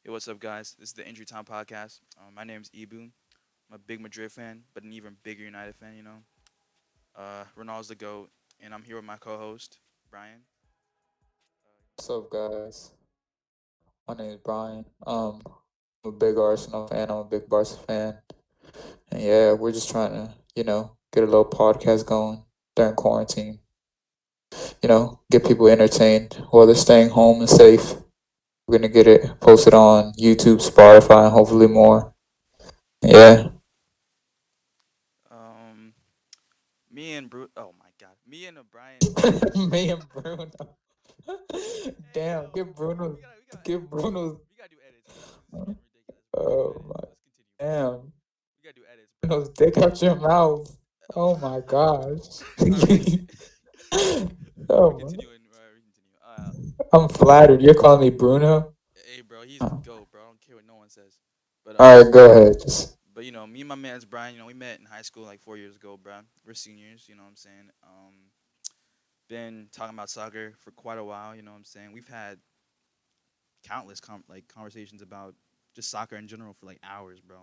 Hey, what's up, guys? This is the Injury Time Podcast. My name's Ibu. I'm a big Madrid fan, but an even bigger United fan, Ronaldo's the GOAT, and I'm here with my co host, Brian. What's up, guys? My name is Brian. I'm a big Arsenal fan. I'm a big Barca fan. And yeah, we're just trying to, get a little podcast going during quarantine. Get people entertained while they're staying home and safe. We're gonna get it posted on YouTube, Spotify, and hopefully more. Yeah. Um, oh my God. Me and Brian, Me and Bruno. hey, Damn, yo. give Bruno. We gotta do edits, bro. This is getting ridiculous. We gotta do Oh edits. my, Let's continue, bro. damn. We gotta do edits, bro. Bruno's dick out your mouth. Oh my gosh. All right, we Oh, continuing. We continue. I'm flattered. You're calling me Bruno? Hey, bro, he's the Oh. GOAT, bro. I don't care what no one says. But All right, go ahead. Just me and my man's Brian, we met in high school like 4 years ago, bro. We're seniors, you know what I'm saying? Been talking about soccer for quite a while, you know what I'm saying? We've had countless conversations about just soccer in general for like hours, bro.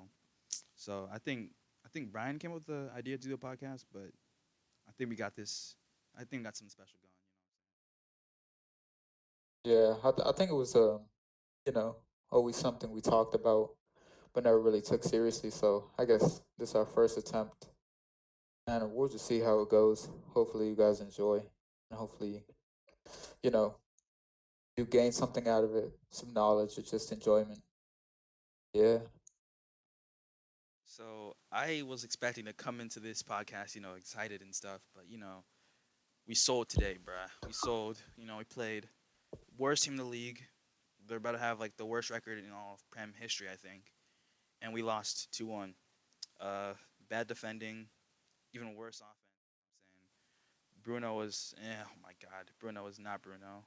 So I think Brian came up with the idea to do a podcast, but I think we got this. I think we got something special going. yeah. I think it was you know, always something we talked about, but never really took seriously. So I guess this is our first attempt, and we'll just see how it goes. Hopefully, you guys enjoy, and hopefully, you know, you gain something out of it, some knowledge or just enjoyment. Yeah. So I was expecting to come into this podcast, excited and stuff, but we sold today, bruh. We sold. We played worst team in the league. They're about to have like the worst record in all of Prem history, I think, and we lost 2-1. Bad defending, even worse offense. I'm saying Bruno was, oh my God, Bruno was not Bruno.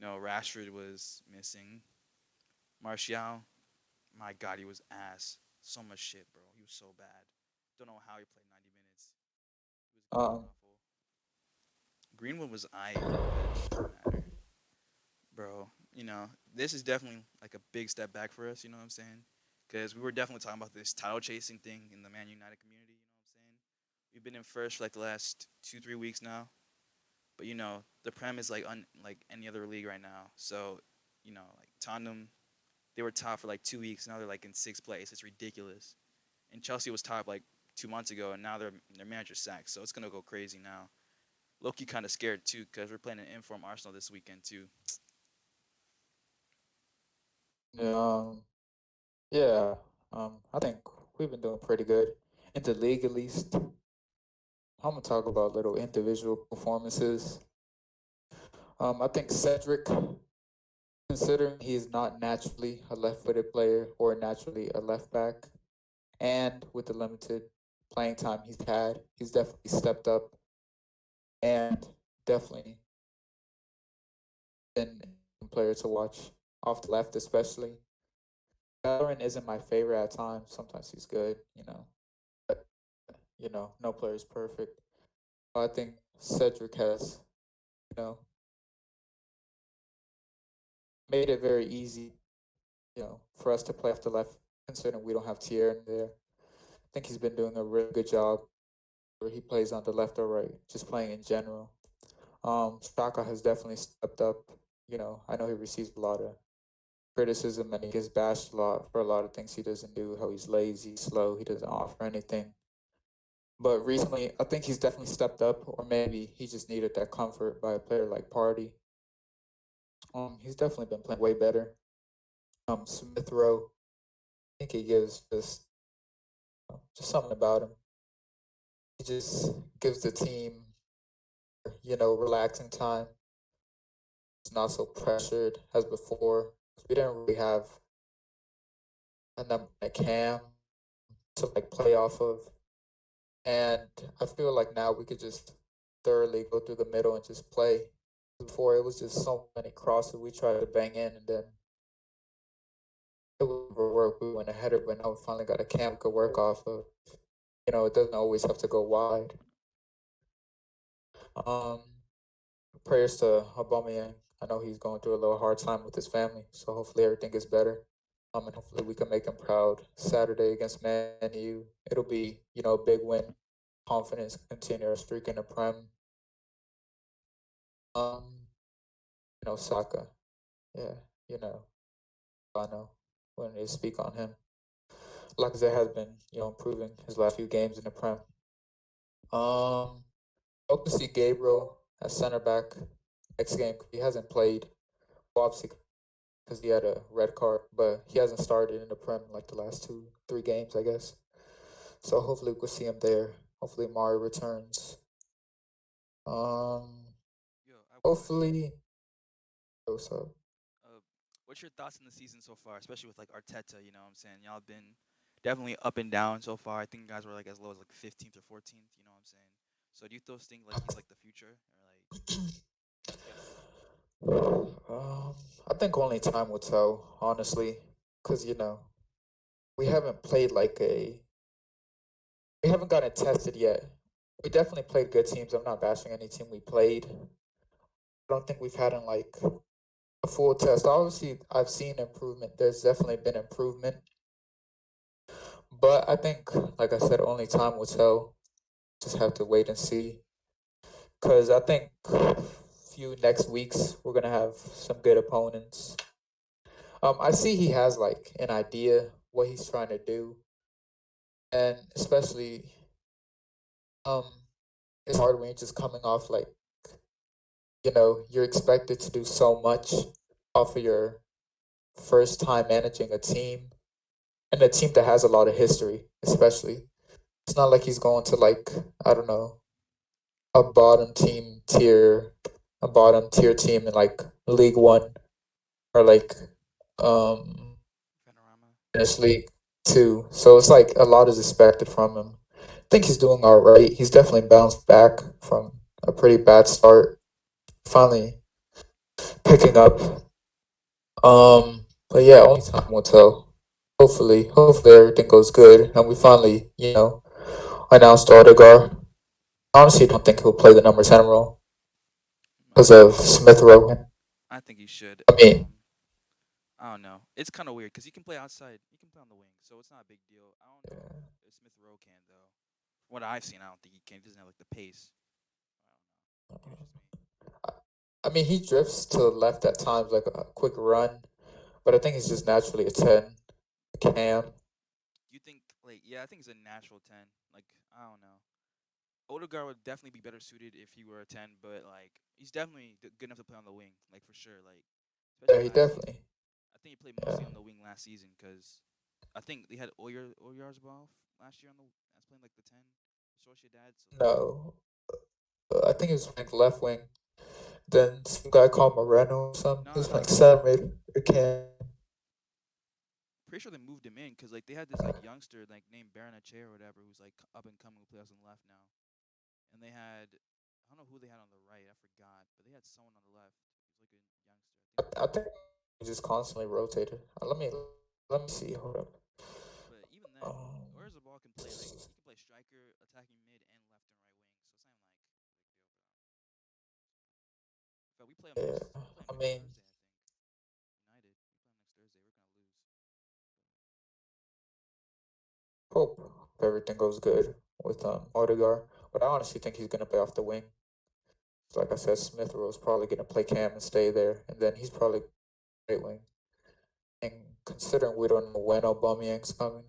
No, Rashford was missing. Martial, my God, he was ass. So much shit, bro. He was so bad. Don't know how he played 90 minutes. He was god Um. awful. Greenwood was I from the bench. Doesn't matter, bro. This is definitely like a big step back for us. You know what I'm saying? Because we were definitely talking about this title chasing thing in the Man United community. You know what I'm saying? We've been in first for like the last 2-3 weeks now, but the Prem is like any other league right now. So like Tottenham, they were top for like 2 weeks. Now they're like in sixth place. It's ridiculous. And Chelsea was top like 2 months ago, and now their manager sacked. So it's gonna go crazy now. Loki kind of scared too, because we're playing an inform Arsenal this weekend too. Yeah. Yeah. I think we've been doing pretty good in the league, at least. I'm gonna talk about little individual performances. I think Cedric, considering he is not naturally a left-footed player or naturally a left back, and with the limited playing time he's had, he's definitely stepped up and definitely been a player to watch off the left, especially. Bellerin isn't my favorite at times. Sometimes he's good, but no player is perfect. I think Cedric has, you know, made it very easy, for us to play off the left, considering we don't have Thierry in there. I think he's been doing a really good job where he plays on the left or right, just playing in general. Shaka has definitely stepped up. I know he receives a lot of criticism and he gets bashed a lot for a lot of things he doesn't do, how he's lazy, slow, he doesn't offer anything. But recently, I think he's definitely stepped up, or maybe he just needed that comfort by a player like Party. He's definitely been playing way better. Smith Rowe, I think he gives just something about him. He just gives the team, relaxing time. It's not so pressured as before. We didn't really have a number a cam to like play off of, and I feel like now we could just thoroughly go through the middle and just play. Before it was just so many crosses we tried to bang in, and then it would never work. We went ahead, but now we finally got a cam we could work off of. It doesn't always have to go wide. Um, Prayers to Aubameyang. I know he's going through a little hard time with his family, so hopefully everything gets better. And hopefully we can make him proud Saturday against Man U. It'll be, a big win. Confidence continue our streak in the Prem. Saka. Yeah, you know, I know when they speak on him. Lacazette has been, improving his last few games in the Prem. Hope to see Gabriel at center back next game. He hasn't played, well, obviously, because he had a red card, but he hasn't started in the Prem like the last 3 games, I guess. So hopefully we'll see him there. Hopefully Mario returns. Yo, I have one question. Hopefully. What's up? Uh, what's your thoughts on the season so far, especially with like Arteta? You know what I'm saying? Y'all been definitely up and down so far. I think you guys were like as low as like 15th or 14th. You know what I'm saying? So do you still think like he's like the future, or like what's your guess? Um, I think only time will tell, honestly, because we haven't played we haven't gotten tested yet. We definitely played good teams. I'm not bashing any team we played. I don't think we've had in like a full test. Obviously, I've seen improvement. There's definitely been improvement, but I think, like I said, only time will tell. Just have to wait and see. Because I think few next weeks we're gonna have some good opponents. I see he has like an idea what he's trying to do, and especially um, it's hard when you're just coming off like you're expected to do so much off of your first time managing a team and a team that has a lot of history, especially. It's not like he's going to like I don't know a bottom tier team in like League One or like um Panorama. Finnish League Two. So it's like a lot is expected from him. I think he's doing all right. He's definitely bounced back from a pretty bad start. Finally picking up. But yeah, only time will tell. Hopefully everything goes good, and we finally, announced Odegaard. Honestly, don't think he'll play the number 10 role because of Smith Rowe. I think he should. I mean, I don't know. It's kind of weird because he can play outside. He can play on the wing, so it's not a big deal. I don't know if Smith Rowe can though. From what I've seen, I don't think he can. He doesn't have like the pace. I don't know. Maybe it's just me. I mean, he drifts to the left at times, like a quick run, but I think he's just naturally a 10. Cam. You think like yeah, I think he's a natural 10. Like I don't know. Odegaard would definitely be better suited if he were a 10, but like he's definitely good enough to play on the wing, like for sure. Like especially Yeah, he last season. definitely. I think he played Yeah. mostly on the wing last season because I think they had Oyarzabal last year on the as playing like the 10 Sociedad. So No, I think he was playing left wing. Then some guy called Moreno or something. He no, was playing no, center mid. Cam. pretty sure they moved him in because like they had this like youngster like named Baranache or whatever who's like up and coming who plays on the left now, and they had I don't know who they had on the right, I forgot, but they had someone on the left who's like a youngster. I think it was I think he just constantly rotated. Let me see. Hold up. But even then, Um, where's the ball can play like he can play striker, attacking mid, and left and right wing. So it's not even like a big deal for them. But yeah. we play I him next mean, Thursday, I think. United. We play him next Thursday. We're gonna lose. hope everything goes good with Odegaard. But I honestly think he's gonna play off the wing. Like I said, Smith Rowe's probably gonna play Cam and stay there, and then he's probably right wing. And considering we don't know when Aubameyang's coming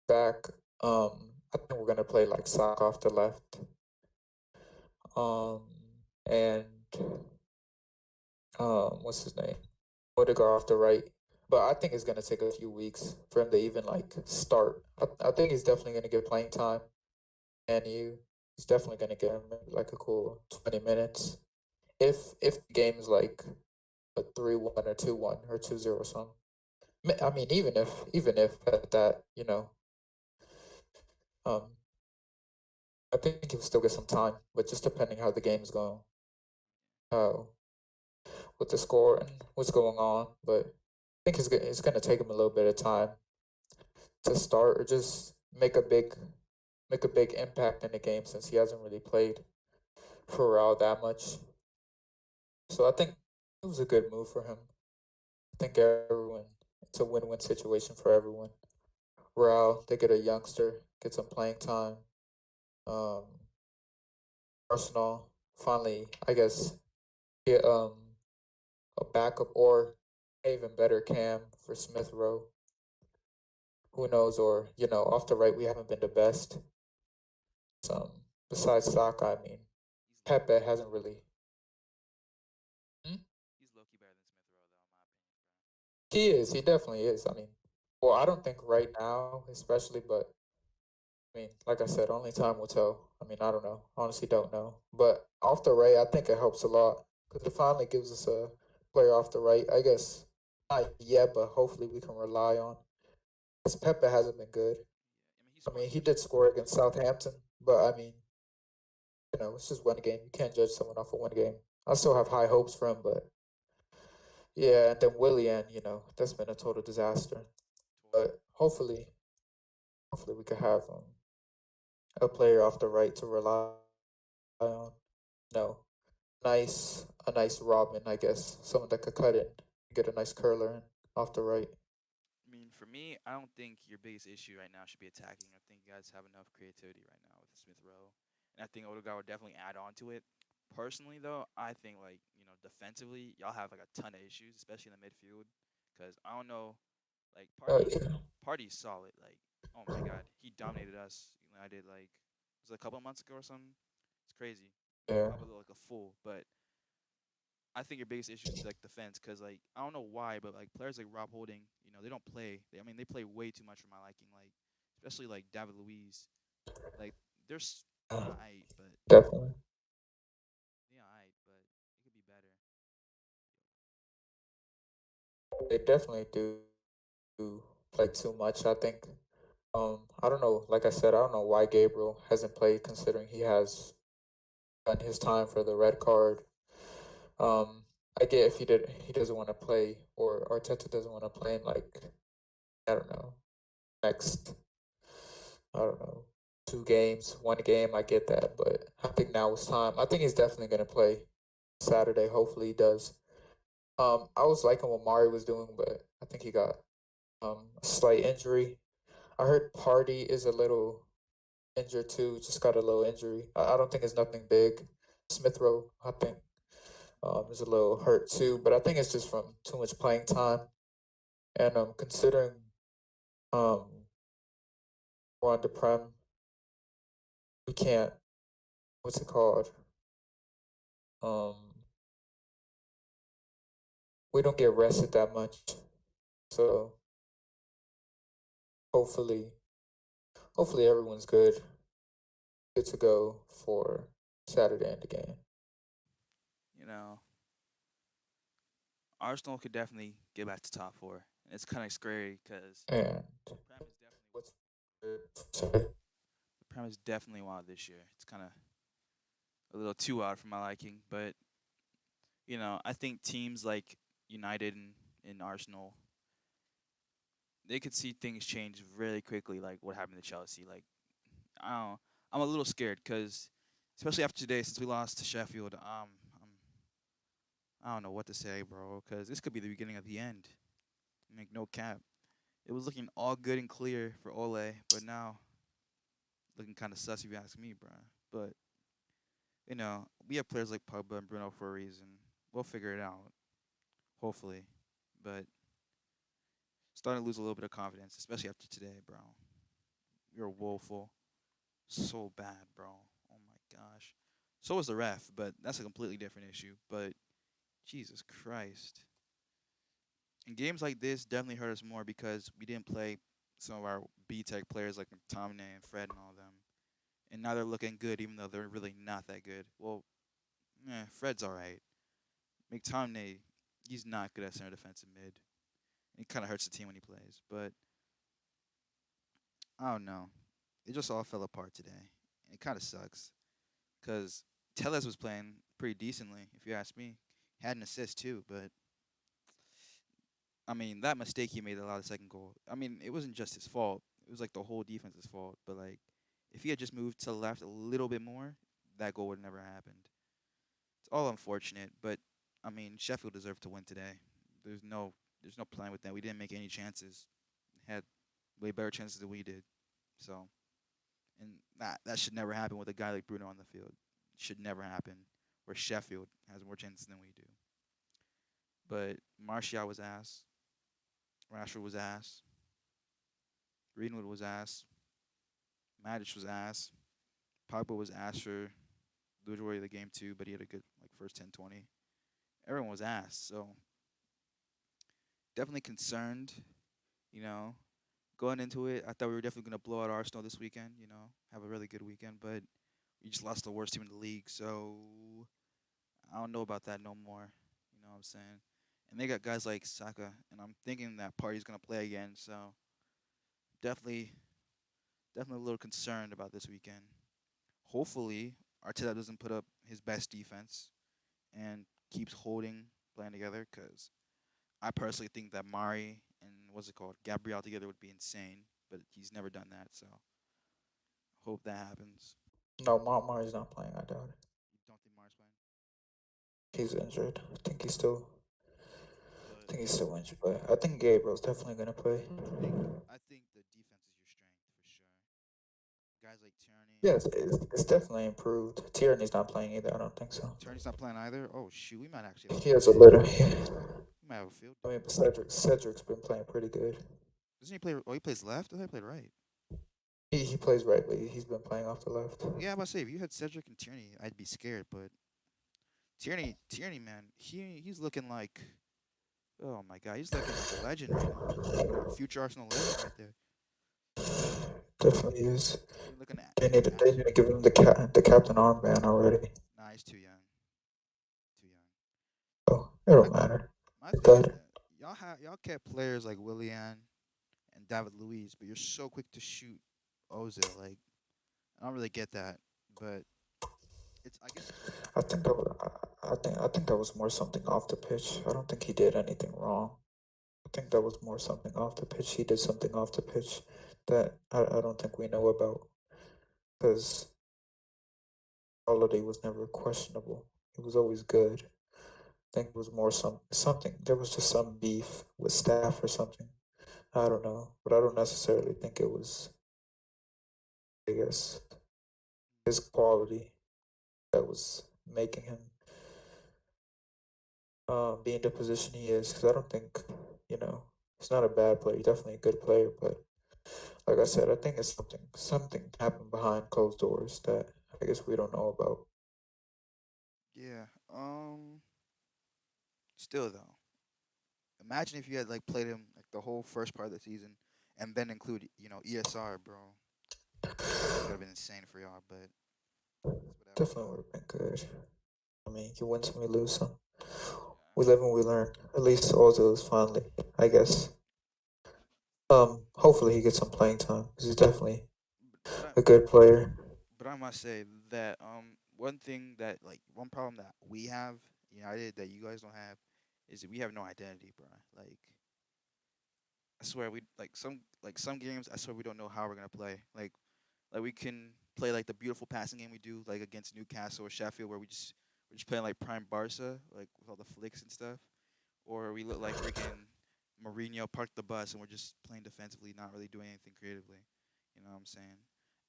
back, I think we're gonna play like Saka off the left, um, and what's his name, Odegaard off the right. But I think it's gonna take a few weeks for him to even like start. I think he's definitely gonna get playing time, and he's definitely gonna get him like a cool 20 minutes. If the game is like a 3-1 or 2-1 or 2-0 or something. I mean, even if at that, um, I think he'll still get some time, but just depending how the game's going, uh, with the score and what's going on. But I think it's gonna take him a little bit of time to start or just make a big impact in the game since he hasn't really played for Real that much. So I think it was a good move for him. I think everyone It's a win-win situation for everyone. Real, they get a youngster, get some playing time. Um, Arsenal finally, I guess, get a backup or even better cam for Smith Rowe. Who knows? Or off the right, we haven't been the best. Besides Saka, I mean, He's low key Pepe better. hasn't really. Hmm? He's low key better than Smith Rowe, though, in my opinion, He is. He definitely is. I mean, well, I don't think right now, especially, but I mean, like I said, only time will tell. I mean, I don't know. Honestly, don't know. But off the right, I think it helps a lot because it finally gives us a player off the right. I guess not yet, but hopefully we can rely on. Because Pepe hasn't been good. bro. Yeah, I mean, he I scored mean, he last did year. score against Southampton, but I mean, it's just one game. You can't judge someone off of one game. I still have high hopes for him, but yeah. And then Willian, that's been a total disaster. Total. But hopefully we could have a player off the right to rely on. No, a nice Robin, I guess. Someone that could cut it, get a nice curler in off the right. I mean, for me, I don't think your biggest issue right now should be attacking. I think you guys have enough creativity right now with Smith Rowe, and I think Odegaard would definitely add on to it. Personally, though, I think like defensively, y'all have like a ton of issues, especially in the midfield, because I don't know, like Yeah. Party's solid. Like, oh my God, he dominated us. United like was it a couple of months ago or something. It's crazy. Yeah. Probably look like a fool, but I think your biggest issue is like defense, because like I don't know why, but like players like Rob Holding, they don't play. I mean, they play way too much for my liking. Like especially like David Luiz, like they're alright, but Definitely. they're alright, but it could be better. They definitely do play too much, I think. I don't know. Like I said, I don't know why Gabriel hasn't played, considering he has done his time for the red card. Um, I get if he doesn't want to play, or Arteta doesn't want to play him. Like, I don't know, next, I don't know, 2 games, 1 game. I get that, but I think now is time. I think he's definitely gonna play Saturday. Hopefully, he does. I was liking what Mari was doing, but I think he got a slight injury. I heard Party is a little injured too. Just got a little injury. I don't think it's nothing big. Smith Rowe, I think, is a little hurt too, but I think it's just from too much playing time. And considering um we're on the prem, we can't. What's it called? Um, we don't get rested that much. So hopefully, hopefully everyone's good to go for Saturday in the game. You know, Arsenal could definitely get back to top four, and it's kind of scary because And Prem is definitely what's sorry. the Prem is definitely wild this year. It's kind of a little too wild for my liking, but I think teams like United and Arsenal, they could see things change really quickly, like what happened to Chelsea. Like, I don't know, I'm a little scared because, especially after today, since we lost to Sheffield, I don't know what to say, bro, because this could be the beginning of the end. Make no cap. It was looking all good and clear for Ole, but now looking kind of sus if you ask me, bro. But we have players like Pogba and Bruno for a reason. We'll figure it out, hopefully. But starting to lose a little bit of confidence, especially after today, bro. You're woeful. So bad, bro. Oh my gosh. So was the ref, but that's a completely different issue. But Jesus Christ. And games like this definitely hurt us more because we didn't play some of our B Tech players like McTominay and Fred and all them. And now they're looking good, even though they're really not that good. Well, Fred's all right. McTominay, he's not good at center defensive mid. It kind of hurts the team when he plays. But I don't know. It just all fell apart today. And it kind of sucks because Tellez was playing pretty decently, if you ask me. Had an assist too, but I mean that mistake he made allowed the second goal. I mean it wasn't just his fault. It was like the whole defense's fault. But like if he had just moved to the left a little bit more, that goal would never happened. It's all unfortunate, but I mean Sheffield deserved to win today. There's no there's no plan with that. We didn't make any chances. Had way better chances than we did. So, and that should never happen with a guy like Bruno on the field. Should never happen. Where Sheffield has more chances than we do. But Martial was ass. Rashford was ass. Greenwood was ass. Matic was ass. Pogba was ass for the majority of the game too, but he had a good like first 10, 20. Everyone was ass. So definitely concerned, you know. Going into it, I thought we were definitely gonna blow out Arsenal this weekend, have a really good weekend, but we just lost the worst team in the league, so I don't know about that no more. You know what I'm saying? And they got guys like Saka, and I'm thinking that Party's gonna play again, so definitely definitely a little concerned about this weekend. Hopefully, Arteta doesn't put up his best defense and keeps holding playing together because I personally think that Mari and what's it called Gabriel together would be insane, but he's never done that. So hope that happens. No, Mari's not playing. I doubt it. You don't think Mari's playing, He's injured. I but think he's still injured, but I think Gabriel's definitely gonna play. I think the defense is your strength for sure. Guys like Tierney. Yes, it's definitely improved. Tierney's not playing either. I don't think so. Tierney's not playing either. Oh shoot, we might actually have a He field has a day. little. We might have a field I day. mean, but Cedric's been playing pretty good. Doesn't he play? Oh, he plays left. I thought he played right. He plays right, but he's been playing off the left. Yeah, I was about to say if you had Cedric and Tierney, I'd be scared. But Tierney, man, he's looking like, oh my god, he's looking like a legend right now. Future Arsenal legend right there. Definitely is. He's looking at They need to give him the captain armband already. nah, he's too young. Too young. Oh, it My don't matter. my It's thing is dead. that y'all kept players like Willian and David Luiz, but you're so quick to shoot Ozil. Like I don't really get that, but I guess it's what it is. I think that was, I think that was more something off the pitch. I don't think he did anything wrong. I think that was more something off the pitch. He did something off the pitch that I don't think we know about because quality was never questionable. It was always good. I think it was more something. There was just some beef with staff or something. I don't know, but I don't necessarily think it was. I guess his quality that was making him be in the position he is. Because I don't think he's not a bad player. He's definitely a good player, but like I said, I think it's something happened behind closed doors that I guess we don't know about. Yeah. Still though, imagine if you had like played him like the whole first part of the season, and then include ESR, bro. That would have been insane for y'all, but it's whatever. Definitely would have been good. I mean, you win some, you lose some. Yeah. We live and we learn. At least Ozil is finally, I guess. Hopefully he gets some playing time because he's definitely But I a good player. but I must say that one thing that like one problem that we have United that you guys don't have is that we have no identity, bro. Like I swear we like some games I swear we don't know how we're gonna play. Like we can play like the beautiful passing game we do like against Newcastle or Sheffield where we're just playing like prime Barca like with all the flicks and stuff, or we look like freaking Mourinho parked the bus and we're just playing defensively, not really doing anything creatively. You know what I'm saying?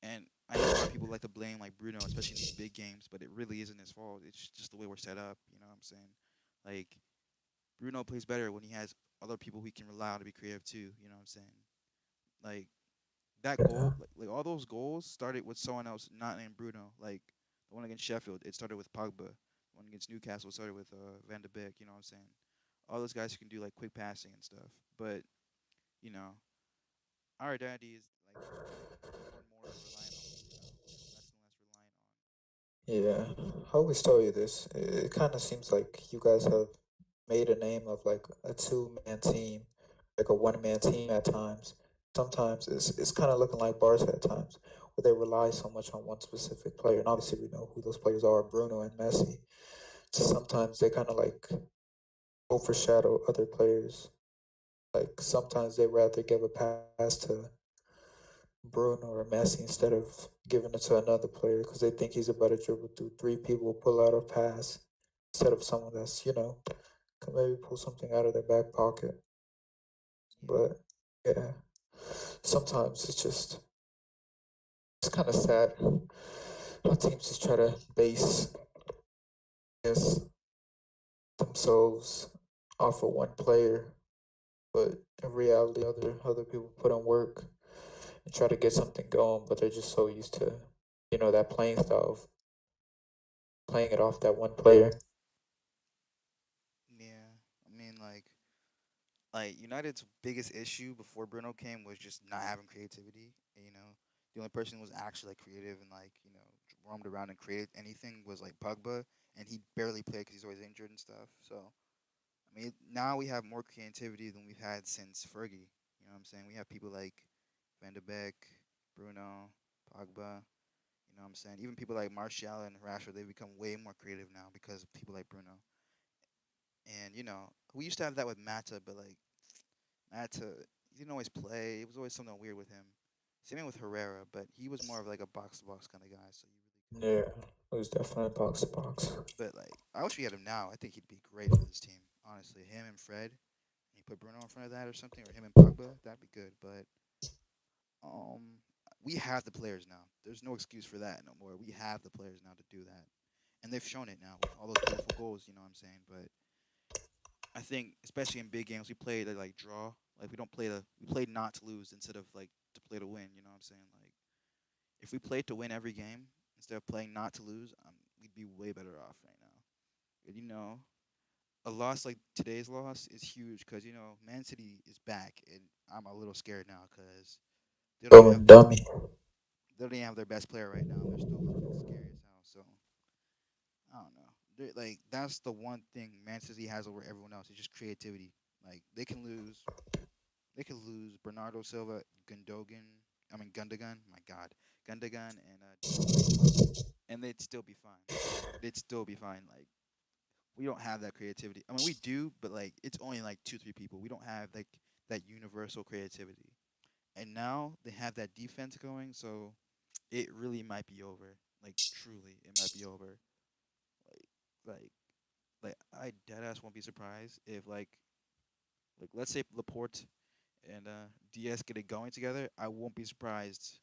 And I know a lot of people like to blame like Bruno, especially in these big games, but it really isn't his fault. It's just the way we're set up. You know what I'm saying? Like Bruno plays better when he has other people he can rely on to be creative too. You know what I'm saying? Like that Yeah, goal, like all those goals started with someone else not named Bruno. Like the one against Sheffield, it started with Pogba. The one against Newcastle started with Van de Beek. You know what I'm saying? All those guys who can do like quick passing and stuff. But you know, our identity is like more and more relying on Bruno, less and less relying on. yeah. I always tell you this. It kind of seems like you guys have made a name of like a two-man team, like a one-man team at times. Sometimes it's kind of looking like Barca at times, where they rely so much on one specific player. And obviously, we know who those players are: Bruno and Messi. So sometimes they kind of like overshadow other players. Like sometimes they rather give a pass to Bruno or Messi instead of giving it to another player because they think he's a better dribble through three people, pull out a pass instead of someone that's can maybe pull something out of their back pocket. Yeah. But yeah, sometimes it's kind of sad how teams just try to base this themselves off of one player, but in reality, other people put in work and try to get something going, but they're just so used to, that playing style of playing it off that one player. Yeah. I mean, like United's biggest issue before Bruno came was just not having creativity. And, the only person who was actually like creative and like roamed around and created anything was like Pogba, and he barely played because he's always injured and stuff. So I mean, now we have more creativity than we've had since Fergie. You know what I'm saying? We have people like Van de Beek, Bruno, Pogba. You know what I'm saying? Even people like Martial and Rashford, they've become way more creative now because of people like Bruno. And we used to have that with Mata, but like Mata, he didn't always play. It was always something weird with him. Same thing with Herrera, but he was more of like a box to box kind of guy, so you really couldn't. Yeah, it was definitely box to box. But like, I wish we had him now. I think he'd be great for this team. Honestly, him and Fred. You put Bruno in front of that or something, or him and Pogba, that'd be good. But um, we have the players now. There's no excuse for that no more. We have the players now to do that, and they've shown it now with all those beautiful goals. You know what I'm saying? But I think, especially in big games, we play to like draw. Like we play not to lose instead of like to play to win. You know what I'm saying? Like if we played to win every game instead of playing not to lose, we'd be way better off right now. And a loss like today's loss is huge because Man City is back, and I'm a little scared now because they don't even have Throwing dummy. they don't even have their best player right now, and they're still looking scary as hell. So I don't know. Like that's the one thing Man City has over everyone else. It's just creativity. Like they could lose Bernardo Silva, Gundogan. I mean Gundogan. My God, Gundogan and Depay, and they'd still be fine. They'd still be fine. Like we don't have that creativity. I mean, we do, but like it's only like two, three people. We don't have like that universal creativity. And now they have that defense going, so it really might be over. Like truly, it might be over. Like, like, like I deadass won't be surprised if like let's say Laporte and Diaz get it going together. I won't be surprised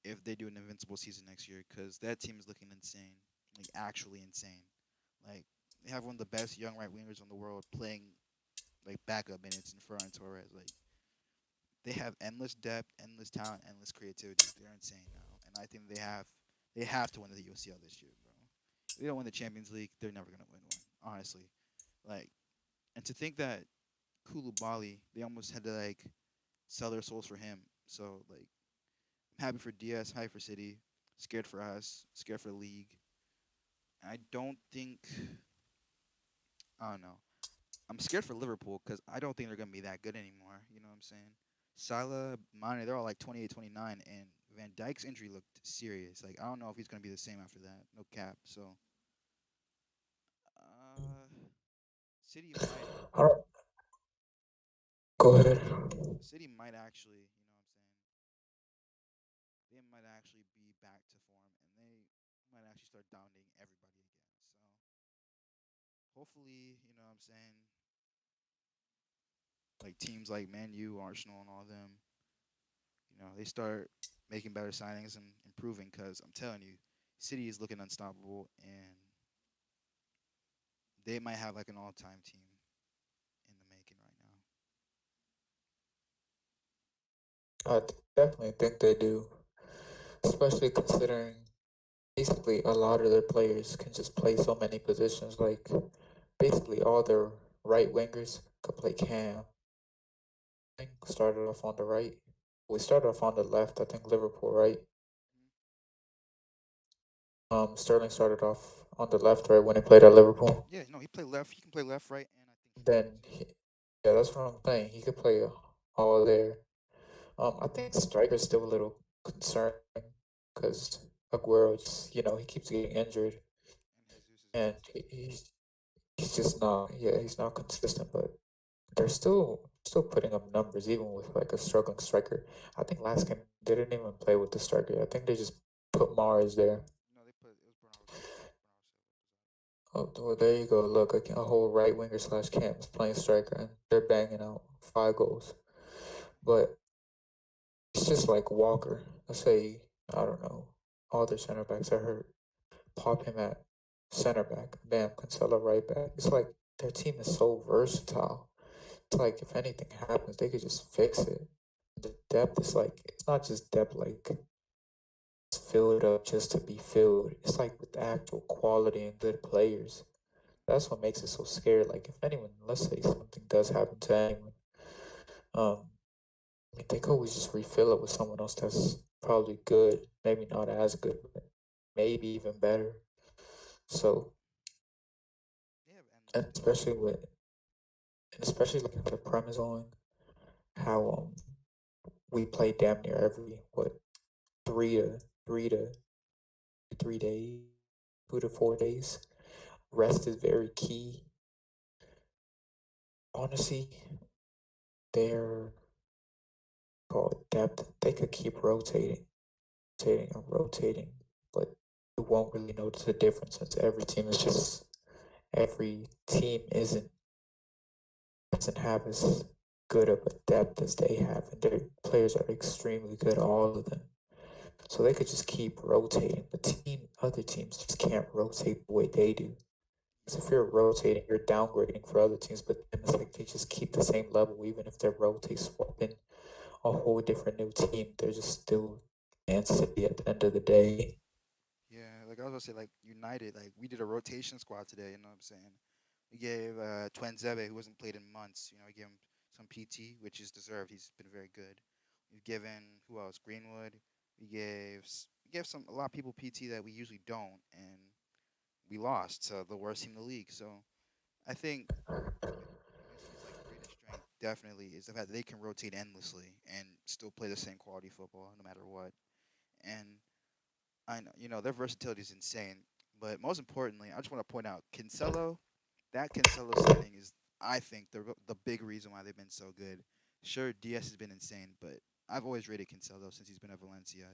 if they do an invincible season next year because that team is looking insane, like actually insane. Like they have one of the best young right wingers in the world playing like backup minutes in Ferran Torres. Like they have endless depth, endless talent, endless creativity. They're insane now, and I think they have to win the UCL this year, bro. If they don't win the Champions League, they're never gonna win one. Honestly, like, and to think that Koulibaly, they almost had to like sell their souls for him. So like, I'm happy for Diaz, happy for City, scared for us, scared for the league. I don't think I don't know. I'm scared for Liverpool because I don't think they're gonna be that good anymore. You know what I'm saying? Salah, Mane, they're all like 28, 29, and Van Dijk's injury looked serious. Like I don't know if he's gonna be the same after that. No cap. So, City might, All right, go ahead. City might actually, they might actually be back to form, and they might actually start dominating everybody again. So, hopefully, what I'm saying, like teams like Man U, Arsenal, and all them, they start making better signings and improving because I'm telling you, City is looking unstoppable and they might have like an all-time team in the making right now. I definitely think they do, especially considering basically a lot of their players can just play so many positions. Like basically all their right wingers could play cam. I think started off on the right. We started off on the left. I think Liverpool, right? Sterling started off on the left, right, when he played at Liverpool. Yeah, no, he play left. He can play left, right, and I think Then, center too. yeah, that's what I'm saying. He could play all there. I think striker's still a little concerning because Aguero just, he keeps getting injured And Jesus is and also. he's just not, yeah, he's not consistent. But they're still putting up numbers even with like a struggling striker. I think last game they didn't even play with the striker. I think they just put Mars there. No, they put it was Bernardo Silva. Bernardo Silva. Oh, well, there you go. Look, a whole right winger slash cam is playing striker, and they're banging out 5 goals. but it's just like Walker. Let's say, I don't know, all their center backs are hurt. Pop him at center back. Bam, Cancelo right back. It's like their team is so versatile. It's like if anything happens, they could just fix it. The depth is like, it's not just depth like it's filled up just to be filled. It's like with actual quality and good players. That's what makes it so scary. Like if anyone, let's say something does happen to anyone, um, I mean, they could always just refill it with someone else that's probably good, maybe not as good, but maybe even better. So, Yeah, and especially like if the prem is on, how we play damn near every what 3 to 3 days, 2 to 4 days. Rest is very key. Honestly, they're called depth. They could keep rotating, but you won't really notice a difference since every team doesn't have as good of a depth as they have, and their players are extremely good, all of them. So they could just keep rotating. But other teams just can't rotate the way they do. Because if yeah, you're rotating, you're downgrading for other teams. But then it's like they just keep the same level, even if they're rotate swapping a whole different new team. They're just still Man City at the end of the day. yeah. Like I was gonna say, like United, like we did a rotation squad today. You know what I'm saying? We gave Twenzebe, who hasn't played in months. We gave him some PT, which is deserved. He's been very good. We've given who else? Greenwood. We gave some a lot of people PT that we usually don't, and we lost to the worst team in the league. So I think Man City's like greatest strength definitely is the fact that they can rotate endlessly and still play the same quality football no matter what. And I know their versatility is insane. But most importantly, I just want to point out Cancelo. That Cancelo signing is, I think, the big reason why they've been so good. Sure, Diaz has been insane, but I've always rated Cancelo since he's been at Valencia,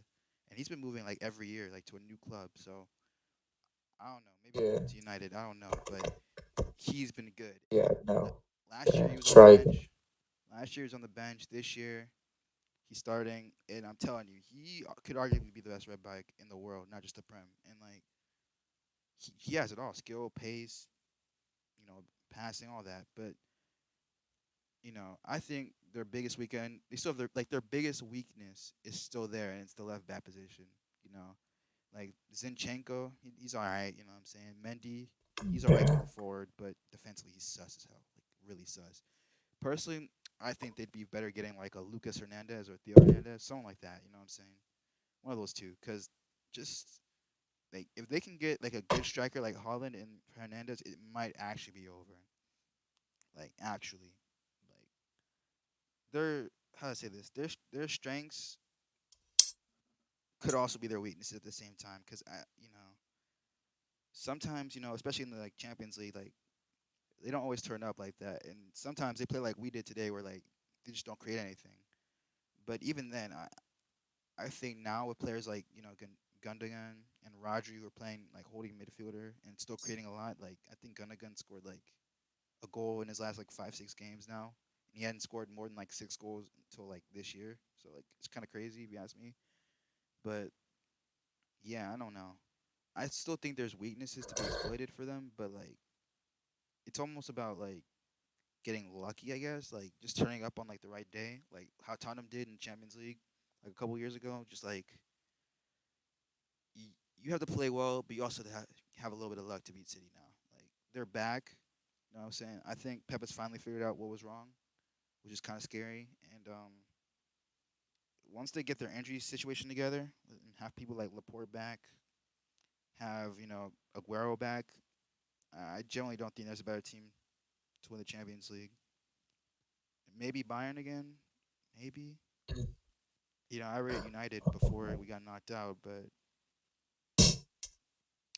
and he's been moving like every year, like to a new club. So I don't know, maybe Yeah, to United, I don't know, but he's been good. yeah, La- no, Last year yeah, he was that's on the right. bench. Last year he was on the bench. This year he's starting, and I'm telling you, he could arguably be the best red back in the world, not just the Prem. And like he has it all: skill, pace, passing, all that. But I think their biggest weekend, they still have their biggest weakness is still there, and it's the left back position. You know, like Zinchenko, he's all right. You know what I'm saying? Mendy, he's all right Yeah, going forward, but defensively he's sus as hell, like really sus. Personally, I think they'd be better getting like a Lucas Hernandez or Theo Hernandez, someone like that. You know what I'm saying? One of those two, because just like if they can get like a good striker like Holland and Hernandez, it might actually be over. Like actually, like their how to say this, their strengths could also be their weaknesses at the same time. Because sometimes especially in the like Champions League, like they don't always turn up like that, and sometimes they play like we did today, where like they just don't create anything. But even then, I think now with players like Gundogan and Rodri who are playing like holding midfielder and still creating a lot. Like I think Gundogan scored like a goal in his last like 5 6 games now. And he hadn't scored more than like 6 goals until like this year. So like it's kind of crazy if you ask me. But yeah, I don't know. I still think there's weaknesses to be exploited for them, but like it's almost about like getting lucky, I guess. Like just turning up on like the right day, like how Tottenham did in Champions League like a couple years ago. Just like you have to play well, but you also have a little bit of luck to beat City now. Like they're back. You know what I'm saying? I think Pep has finally figured out what was wrong, which is kind of scary. And once they get their injury situation together and have people like Laporte back, have Aguero back, I generally don't think there's a better team to win the Champions League. Maybe Bayern again, maybe. I rated United before we got knocked out, but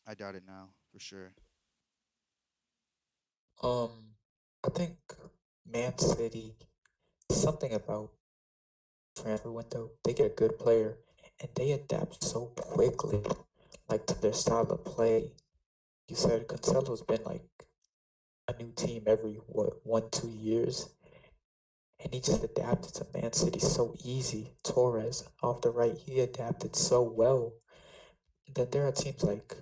I doubt it now for sure. um, I think Man City, something about transfer window, they get a good player and they adapt so quickly, like to their style of play. You said Cancelo's been like a new team every what 1 2 years, and he just adapted to Man City so easy. Torres off the right, he adapted so well. And then there are teams like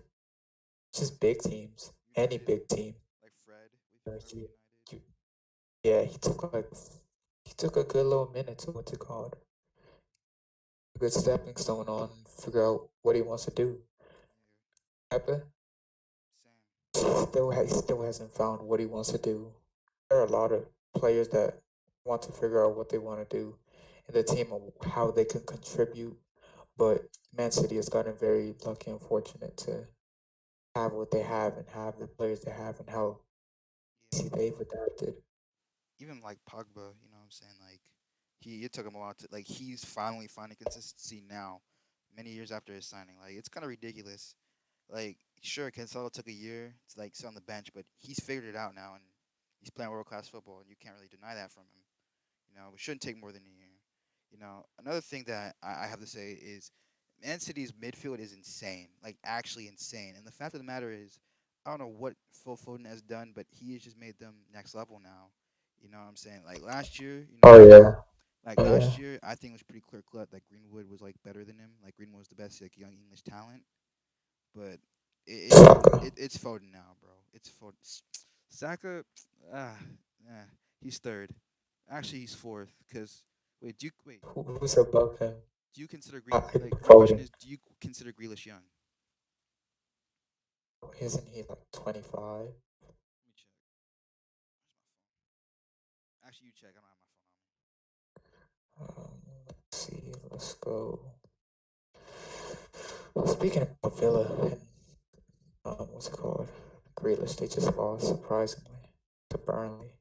just big teams, any United, big team. like Fred, if you Uh, remember you, United. yeah, he took a good little minute to what's it called, a good stepping stone on figure out what he wants to do. Yeah, Pepe same. still hasn't found what he wants to do. There are a lot of players that want to figure out what they want to do in the team and how they can contribute. But Man City has gotten very lucky and fortunate to have what they have and have the players they have and how Yeah, easy they've adapted. even like Pogba, you know what I'm saying? Like it took him a while to like he's finally finding consistency now, many years after his signing. Like it's kind of ridiculous. Like sure, Cancelo took a year to like sit on the bench, but he's figured it out now and he's playing world class football, and you can't really deny that from him. You know, it shouldn't take more than a year. You know, another thing that I have to say is Man City's midfield is insane, like actually insane. And the fact of the matter is, I don't know what Phil Foden has done, but he has just made them next level now. You know what I'm saying? Like last year, Oh yeah, yeah. last year, I think it was pretty clear cut that Greenwood was like better than him. Like Greenwood was the best like young English talent, but Saka. it's Foden now, bro. It's Foden. Saka, ah, he's third. Actually, he's fourth. Cause wait? Who's above him? Do you consider In like my question Foden. is, do you consider Grealish young? Isn't he like 25? Let me check. Where's my phone? Actually, you check. I don't have my phone on me. Let's see. Let's go. Well, speaking of Villa and what's it called? Grealish, they just lost surprisingly to Burnley.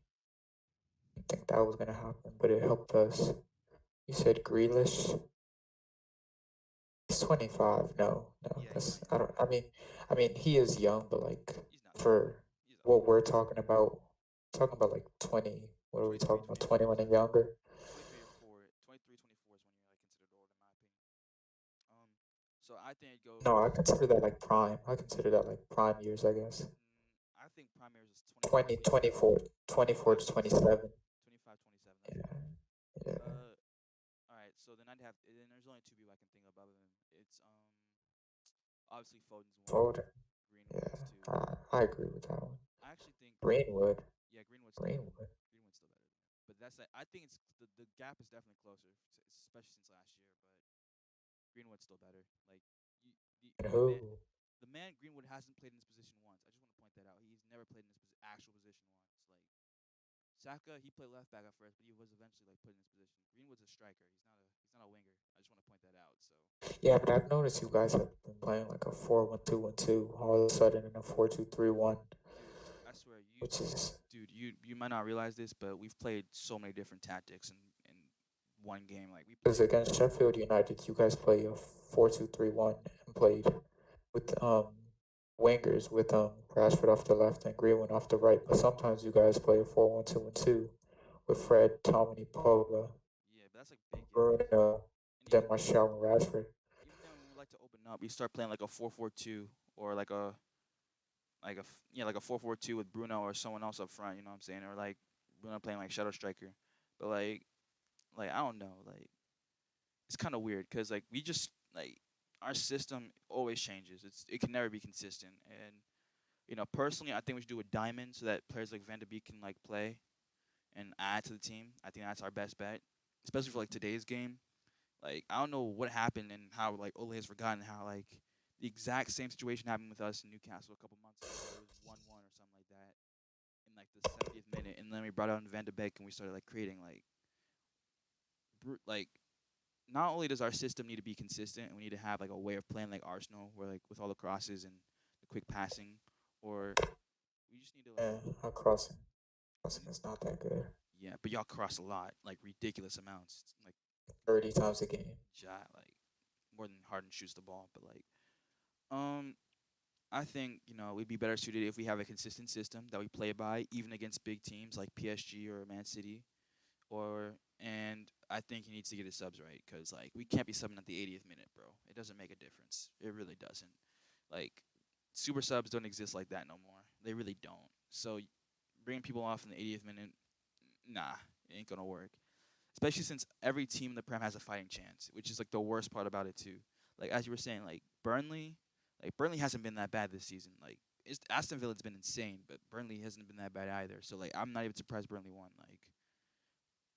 Didn't think that was gonna happen, but it helped us. You said Grealish. He's 25. No, no, Yeah, he's that's 25. I mean, he is young, but like He's not that young. for He's old. what we're talking about like 20. What are we 23, talking about? 24 21 is and younger. 23 or 4. 23, 24 is when you're like considered old, in my opinion. So I think it No, I goes. consider that like prime. I consider that like prime years, I guess. I think primaries is 25, 20, 27. 24 25, to 27. 27. 25, 27. That's Yeah, fair. yeah. Uh, all right. So then I'd have. Then there's only two people I can think of other than it's obviously Foden's one, Foden. Greenwood Yeah, is two. I agree with that one. I actually think Greenwood. yeah, Greenwood's still better. Greenwood. Greenwood's still better than him. But that's like, I think it's the gap is definitely closer, especially since last year. But Greenwood's still better. Like you, And the man, who? the man Greenwood hasn't played in this position once. I just want to point that out. He's never played in this actual position once. Like Saka, he played left back at first, but he was eventually like put in this position. Greenwood's a striker. He's not a winger. I just want to point that out. So Yeah, but I've noticed you guys have been playing like a 4-1-2-1-2 all of a sudden in a 4-2-3-1, dude, I swear which is you might not realize this, but we've played so many different tactics in one game. Like we because played against Sheffield United, you guys play a 4-2-3-1 and played with wingers with Rashford off the left and Greenwood off the right. But sometimes you guys play a 4-1-2-1-2 with Fred, Tomini, Pogba, yeah, but that's like big games. Bruno, And then Martial and Rashford. even then when we like to open up, we start playing like a 4-4-2 or like a like a 4-4-2 with Bruno or someone else up front. You know what I'm saying? Or like Bruno playing like shadow striker. But like I don't know. Like it's kind of weird because like we just like our system always changes. It can never be consistent. And personally, I think we should do a diamond so that players like Van de Beek can like play and add to the team. I think that's our best bet, especially for like today's game. Like I don't know what happened and how like Ole has forgotten how like the exact same situation happened with us in Newcastle a couple months ago where it was 1-1 or something like that in like the 70th minute, and then we brought on Van de Beek and we started like creating like not only does our system need to be consistent and we need to have like a way of playing like Arsenal where like with all the crosses and the quick passing, or we just need to like Our crossing. we Crossing need, is not that good. yeah, but y'all cross a lot, like ridiculous amounts, like 30 times a game. like more than Harden shoots the ball, but like um I think we'd be better suited if we have a consistent system that we play by, even against big teams like PSG or Man City. And I think he needs to get his subs right because like we can't be subbing at the 80th minute, bro. It doesn't make a difference. It really doesn't. Like super subs don't exist like that no more. They really don't. So bringing people off in the 80th minute, nah, it ain't gonna work. especially since every team in the Prem has a fighting chance, which is like the worst part about it too. Like as you were saying, like Burnley hasn't been that bad this season. Like Aston Villa's been insane, but Burnley hasn't been that bad either. So like I'm not even surprised Burnley won.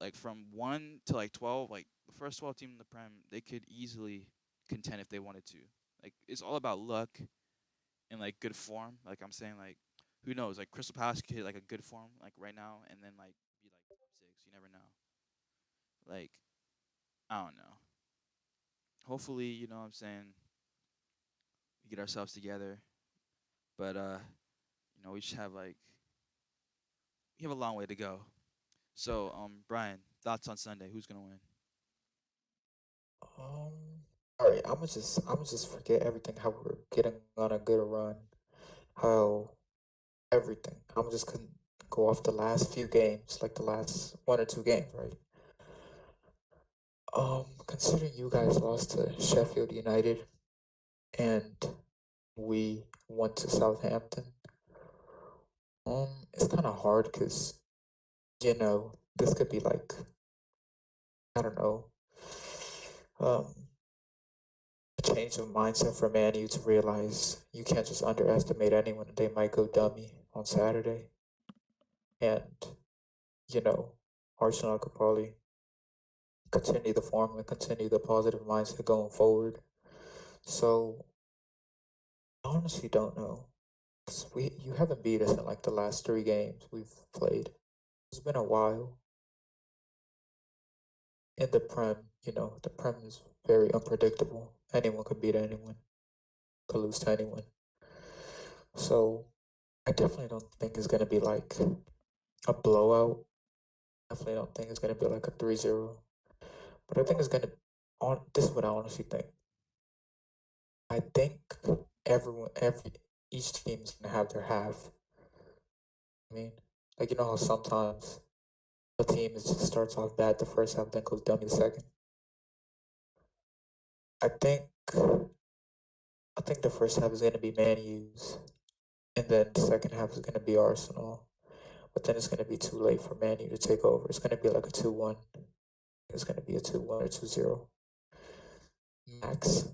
Like from 1 to like 12, like the first 12 team in the Prem, they could easily contend if they wanted to. Like it's all about luck and like good form. Like I'm saying, like who knows? Like Crystal Palace could hit like a good form like right now, and then like be like top six. You never know. Like I don't know. Hopefully, you know what I'm saying, we get ourselves together. But we just have like we have a long way to go. So Brian, thoughts on Sunday? Who's gonna win? Um, all right, I'm gonna just forget everything. How we're getting on a good run. How everything. I'm just gonna go off the last few games, like the last one or two games, right? Considering you guys lost to Sheffield United and we went to Southampton, it's kind of hard because this could be like, I don't know, um, a change of mindset for Man U to realize you can't just underestimate anyone. They might go dummy on Saturday, and you know, Arsenal could probably continue the form and continue the positive mindset going forward. So I honestly don't know. 'Cause you haven't beat us in like the last three games we've played. It's been a while. In the Prem, the Prem is very unpredictable. Anyone could beat anyone, could lose to anyone. So I definitely don't think it's gonna be like a blowout. Definitely don't think it's gonna be like a 3-0. But I think it's gonna on this is what I honestly think. I think each team's gonna have their half. I mean, like how sometimes a team just starts off bad the first half, then goes dummy the second. I think I think the first half is gonna be Man U's, and then the second half is gonna be Arsenal. But then it's gonna be too late for Man U to take over. It's gonna be like a 2-1. It's gonna be a 2-1 or 2-0. Max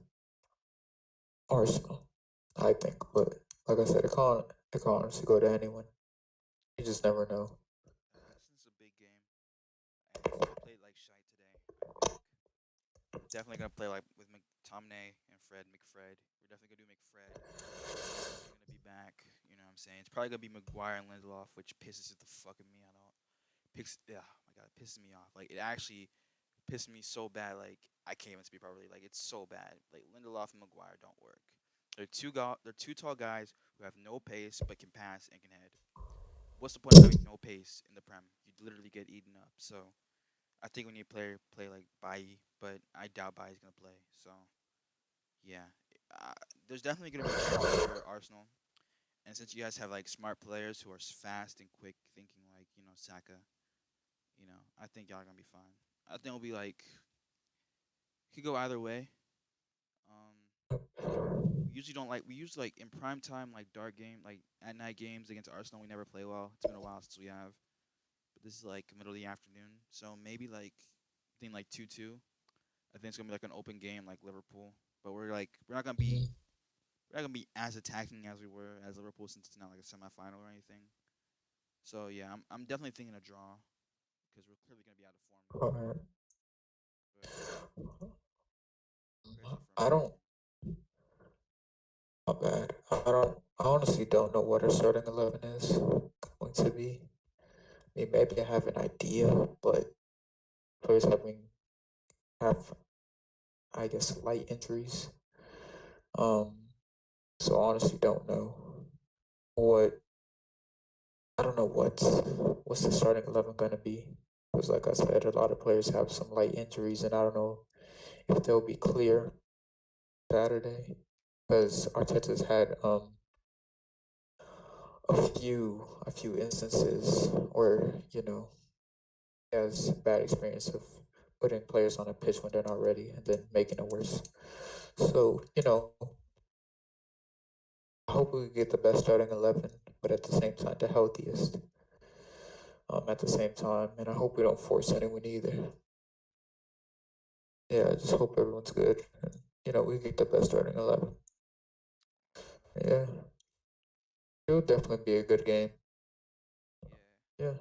Arsenal, I think. But like I said, it can't honestly go to anyone. You just never know. This is a big game. I think we're gonna play like shy today. Like definitely gonna play like with McTominay and Fred McFred. We're definitely gonna do McFred. Definitely gonna be back. You know what I'm saying? It's probably gonna be Maguire and Lindelof, which pisses the fucking me out. Yeah, oh my god, it pisses me off. Like it actually pissed me so bad. Like I can't even speak properly. Like it's so bad. Like Lindelof and Maguire don't work. They're two tall guys who have no pace but can pass and can head. What's the point of having no pace in the Prem? You literally get eaten up. So I think we need to play like Bailly, but I doubt Bailly's gonna play. So yeah, uh, there's definitely gonna be a chance for Arsenal. And since you guys have like smart players who are fast and quick thinking, like Saka, I think y'all are gonna be fine. I think it'll be like could go either way. We usually like in prime time like dark game like at night games against Arsenal we never play well. It's been a while since we have, but this is like middle of the afternoon, so maybe like I think like 2-2. I think it's gonna be like an open game like Liverpool, but Mhm. we're not gonna be as attacking as we were as Liverpool since it's not like a semifinal or anything. So yeah, I'm definitely thinking a draw because we're clearly gonna be out of form. Alright. But crazy for I us. don't. Not bad. I don't. I honestly don't know what our starting 11 is going to be. I mean, maybe I have an idea, but players have I guess light injuries. Um, so I honestly don't know what I don't know what's the starting 11 gonna be. Because like I said, a lot of players have some light injuries, and I don't know if they'll be clear Saturday. Because Arteta's had a few instances where he has bad experience of putting players on a pitch when they're not ready and then making it worse. So I hope we get the best starting 11, but at the same time the healthiest. At the same time, and I hope we don't force anyone either. yeah, I just hope everyone's good. And, we get the best starting 11. Yeah, it'll definitely be a good game. Yeah. Yeah,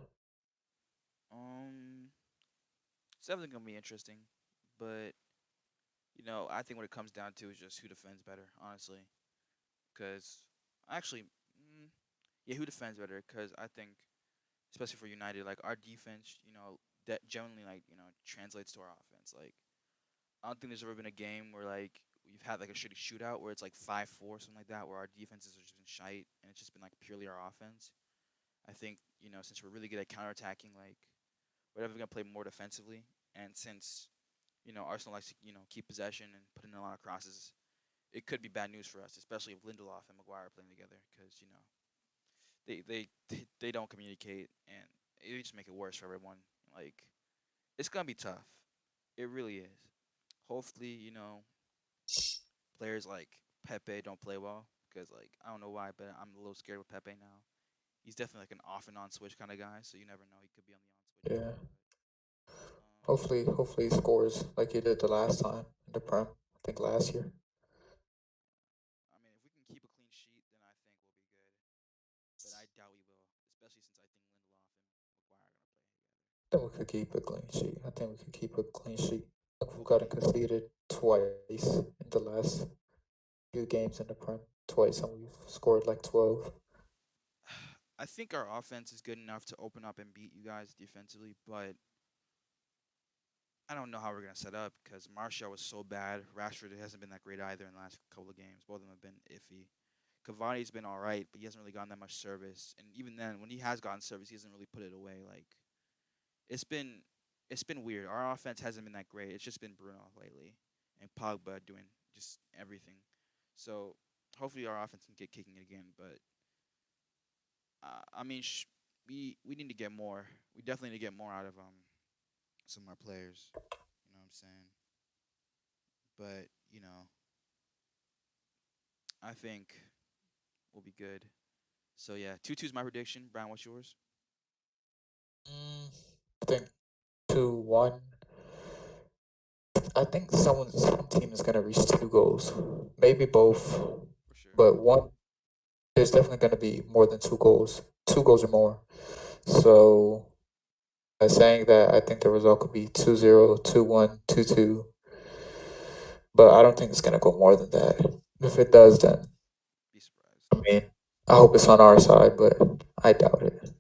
Um, it's definitely gonna be interesting, but I think what it comes down to is just who defends better, honestly. Because actually, yeah, who defends better? Because I think, especially for United, like our defense, that generally like translates to our offense. Like I don't think there's ever been a game where like we've had like a shitty shootout where it's like 5-4 something like that, where our defenses have just been shite and it's just been like purely our offense. I think since we're really good at counterattacking, like we're definitely gonna play more defensively, and since Arsenal likes to keep possession and put in a lot of crosses, it could be bad news for us, especially if Lindelof and Maguire are playing together, because they don't communicate and it just make it worse for everyone. Like it's gonna be tough. It really is. Hopefully, players like Pepe don't play well because like I don't know why, but I'm a little scared with Pepe now. He's definitely like an off and on switch kind of guy, so you never know. He could be on the on switch yeah. again. Hopefully he scores like he did the last time in the Prem. I think last year. I mean, if we can keep a clean sheet, then I think we'll be good. But I doubt we will, especially since I think Lindelof and Maguire are gonna play together. I think we could keep a clean sheet. I think we could keep a clean sheet. I think we've gotten Hopefully, conceded twice in the last few games in the Prem. Twice, and we've scored like 12. I think our offense is good enough to open up and beat you guys defensively, but I don't know how we're gonna set up because Martial was so bad. Rashford hasn't been that great either in the last couple of games. Both of them have been iffy. Cavani's been all right, but he hasn't really gotten that much service. And even then, when he has gotten service, he hasn't really put it away. Like it's been, it's been weird. Our offense hasn't been that great. It's just been Bruno lately, and Pogba doing just everything. So hopefully our offense can get kicking it again. But I mean, we need to get more. We definitely need to get more out of some of our players. You know what I'm saying? But I think we'll be good. So yeah, 2-2 is my prediction. Brian, what's yours? I think 2-1. I think some team is gonna reach 2 goals, maybe both, For sure. but one. There's definitely gonna be more than 2 goals, 2 goals or more. So by saying that, I think the result could be 2-0, 2-1, 2-2. But I don't think it's gonna go more than that. If it does, then Be surprised. I mean, I hope it's on our side, but I doubt it.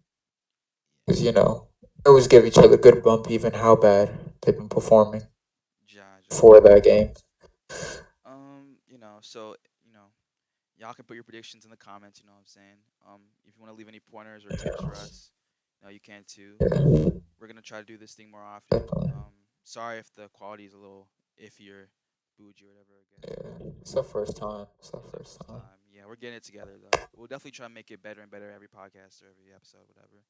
Because they always give each other a good bump, even how bad they've been performing Yeah. Ja. for that game. So y'all can put your predictions in the comments. You know what I'm saying? If you want to leave any pointers or tips for us, you can too. Yeah, We're gonna try to do this thing more often. definitely. Sorry if the quality is a little iffier, bougie or whatever. Again, Yeah, it's our first time. It's our it's our first first time. time. Yeah, we're getting it together though. We'll definitely try to make it better and better every podcast or every episode, whatever.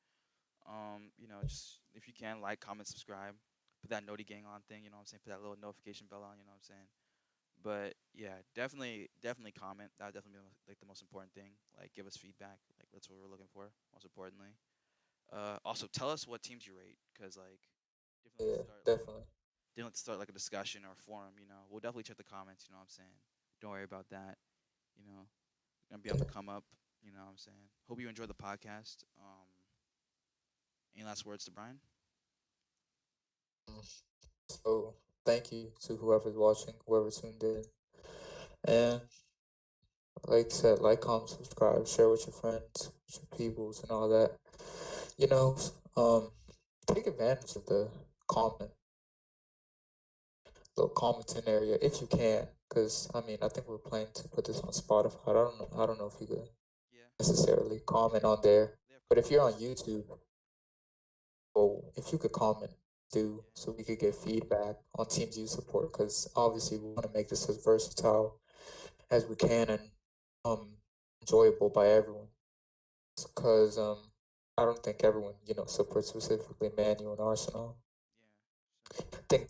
Just if you can like, comment, subscribe, put that Noti Gang on thing. You know what I'm saying? Put that little notification bell on. You know what I'm saying? But yeah, definitely comment. That would definitely be like the most important thing. Like, give us feedback. Like, that's what we're looking for. Most importantly. Also tell us what teams you rate, cause like, definitely Yeah, start like definitely. definitely start like a discussion or a forum. We'll definitely check the comments. You know what I'm saying? Don't worry about that. You know, gonna be on the come up. You know what I'm saying? Hope you enjoy the podcast. Any last words to Brian? Mm. So thank you to whoever's watching, whoever tuned in, and like I said, like, comment, subscribe, share with your friends, with your peoples, and all that. You know, um, take advantage of the comment, little commenting area if you can, because I mean, I think we're planning to put this on Spotify. I don't know. I don't know if you could Yeah, necessarily comment on there, they have but if you're on comments. YouTube, well, if you could comment too, Yeah, so we could get feedback on teams you support, because obviously we want to make this as versatile as we can and um enjoyable by everyone. Because I don't think everyone supports specifically Man U and Arsenal. yeah, I same. think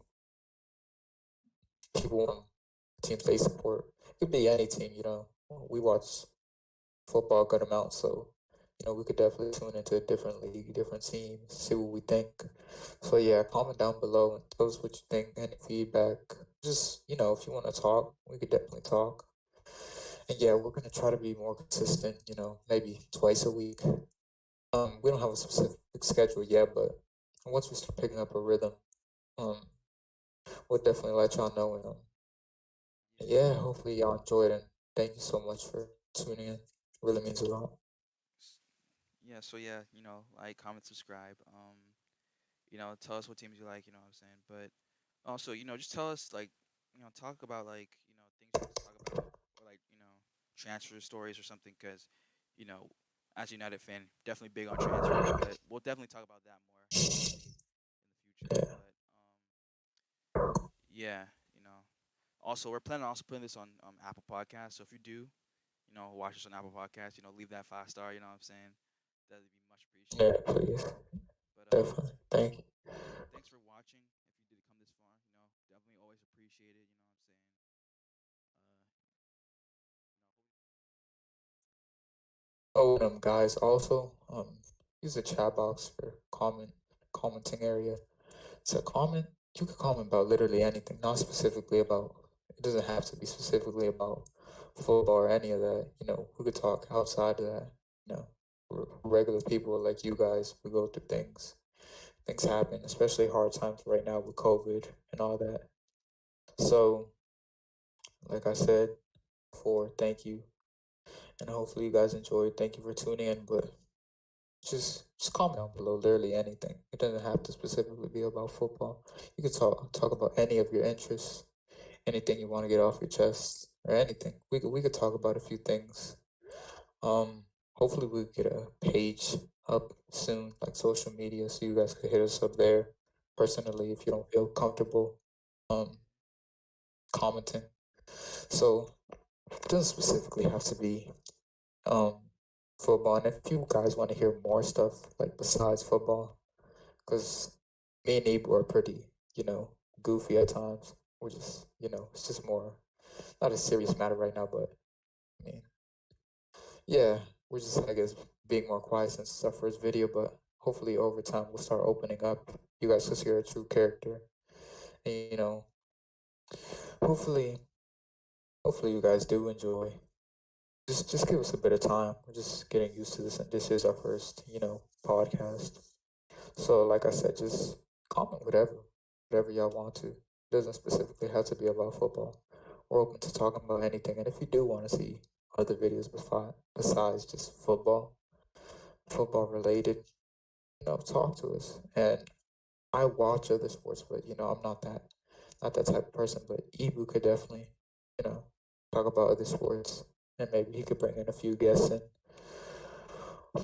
people want teams they support. It could be any team. We watch football a good amount, so we could definitely tune into a different league, different teams, see what we think. So yeah, comment down below and tell us what you think, any feedback. Just, if you want to talk, we could definitely talk. And yeah, we're gonna try to be more consistent, maybe twice a week. We don't have a specific schedule yet, but once we start picking up a rhythm, um, we'll definitely let y'all know. And Yeah. yeah, hopefully y'all enjoyed it. And thank you so much for tuning in. Really means a lot. Yeah, so yeah, like, comment, subscribe. Tell us what teams you like, you know what I'm saying? But also, just tell us, like, talk about, like, things you want us to talk about, or, like, transfer stories or something, because, you know, as a United fan, definitely big on transfers, but we'll definitely talk about that more, obviously, in the future. Yeah. But yeah, also, we're planning on also putting this on Apple Podcasts. So if you do, watch us on Apple Podcasts, leave that 5 star, you know what I'm saying? That'd be much Yeah, appreciated. please. But Definitely. Thank you. thanks for watching. If you did come this far, definitely always appreciate it. You know what I'm saying? Oh, guys, also, use the chat box for commenting area. So comment, you can comment about literally anything, not specifically about, it doesn't have to be specifically about football or any of that. We could talk outside of that. Regular people like you guys, we go through things. Things happen, especially hard times right now with COVID and all that. So, like I said before, thank you. And hopefully you guys enjoyed. Thank you for tuning in. But just comment down below literally anything. It doesn't have to specifically be about football. You can talk about any of your interests, anything you want to get off your chest, or anything. We could talk about a few things. Hopefully we get a page up soon, like social media, so you guys could hit us up there personally if you don't feel comfortable um commenting. So it doesn't specifically have to be um football. And if you guys want to hear more stuff like besides football, because me and Abe are pretty, goofy at times. We're just, it's just more not a serious matter right now, but I mean, yeah, we're just, I guess, being more quiet since it's our first video, but hopefully over time we'll start opening up. You guys will see our true character. And, hopefully, hopefully you guys do enjoy. Just give us a bit of time. We're just getting used to this, and this is our first, podcast. So, like I said, just comment whatever y'all want to. It doesn't specifically have to be about football. We're open to talking about anything. And if you do want to see other videos besides just football related, talk to us. And I watch other sports, but I'm not that type of person. But Ibu could definitely, you know, talk about other sports, and maybe he could bring in a few guests in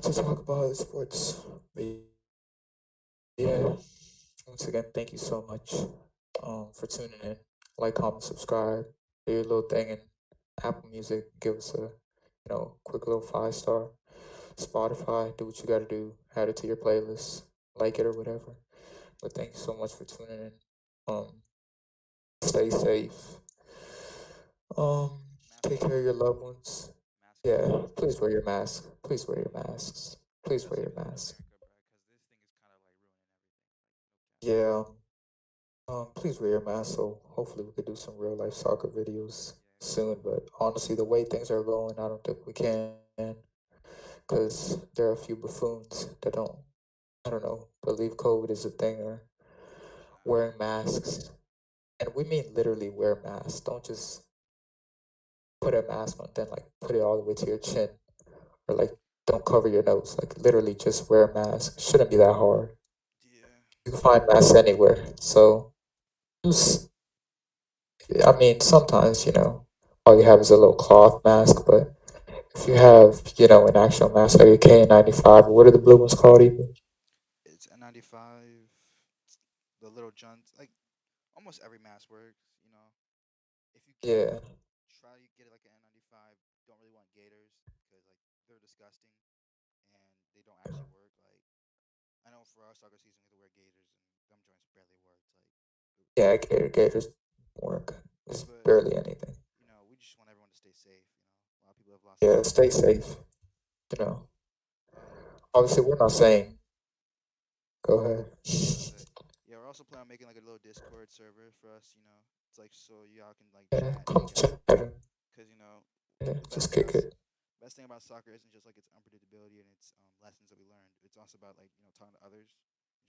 to talk about other sports. But yeah, once again, thank you so much for tuning in. Like, comment, subscribe, do your little thing in Apple Music. Give us a quick little 5 star. Spotify, do what you gotta do. Add it to your playlist, like it or whatever. But thank you so much for tuning in. Stay safe. Um, Mask take up, care of your loved ones. mask up, Yeah, please wear your mask. Please wear your masks. Please wear especially your if you live in mask. America, bro, because this thing is kind of like ruining everything. Like, no cap. Yeah. Please wear your mask. So hopefully we could do some real life soccer videos Yeah, soon. But honestly, the way things are going, I don't think we can, because there are a few buffoons that I don't know, believe COVID is a thing or no cap. wearing masks. And we mean literally wear masks. Don't just put a mask on, then like put it all the way to your chin, or like don't cover your nose. Like literally just wear a mask. It shouldn't be that hard. Yeah, You can find masks anywhere. So just, I mean, sometimes, all you have is a little cloth mask, but if you have, an actual mask like a KN95, what are the blue ones called even? it's N95, the little junts, like almost every mask works. If you can, Yeah, try to get it like an N95. Don't really want gators because like they're disgusting and they don't actually work. Like I know for our soccer season we had to wear gators and them joints barely worked. yeah, Gators work. It's But barely anything. we just want everyone to stay safe. A lot of people have lost their Yeah, lives. stay safe, you know. obviously we're not saying. Go ahead. Yeah, I was like, yeah, we're also planning on making like a little Discord server for us. You know, it's like so y'all can like Yeah, chat come together. chat and Because you know, yeah, the just kick it. best thing about soccer isn't just like its unpredictability and its lessons that we learned. It's also about like talking to others,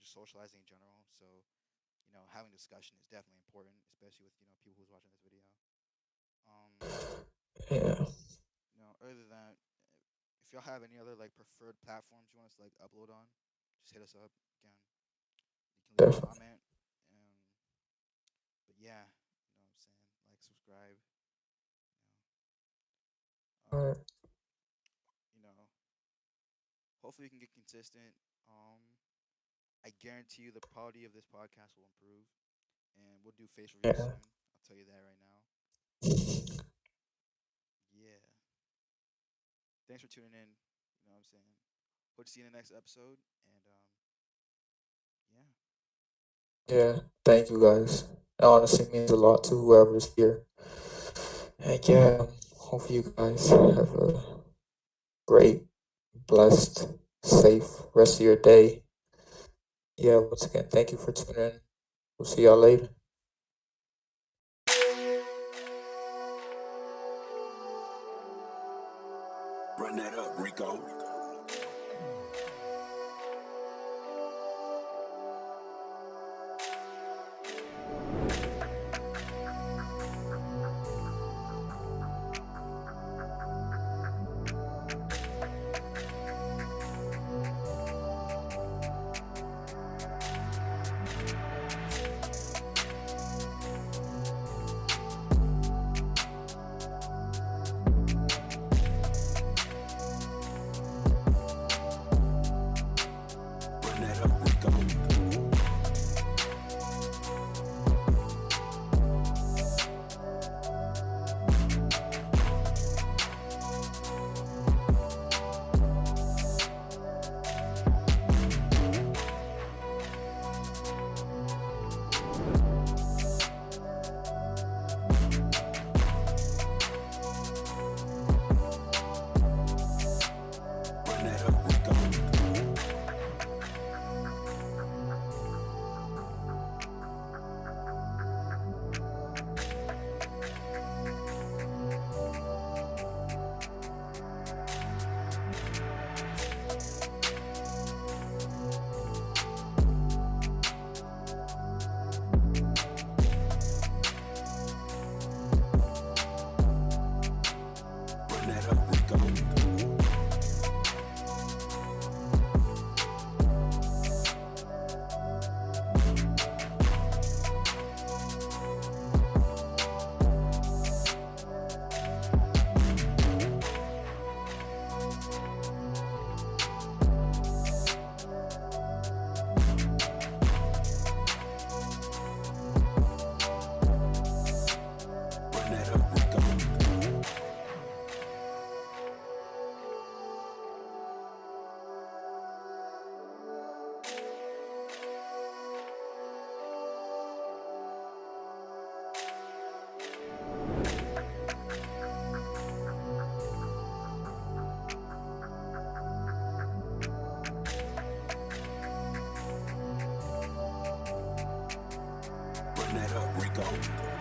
just socializing in general. So having discussion is definitely important, especially with people who's watching this video. Um, Yeah, other than that, if y'all have any other like preferred platforms you want us to like upload on, just hit us up again. You can leave a definitely. comment. But yeah, you know what I'm saying. Like, subscribe. All Um, right. you know, hopefully we can get consistent. I guarantee you the quality of this podcast will improve, and we'll do face reviews Yeah. soon. I'll tell you that right now. Yeah. Thanks for tuning in. You know what I'm saying. Hope to see you in the next episode, and yeah. Yeah. Thank you guys. It honestly means a lot to whoever's here. And yeah, hope you guys have a great, blessed, safe rest of your day. Yeah, once again, thank you for tuning in. We'll see y'all later. Run that up, Rico. Run that up, Rico. Run that up, Rico. Run that up, Rico. Run that up, Rico. Run that up, Rico.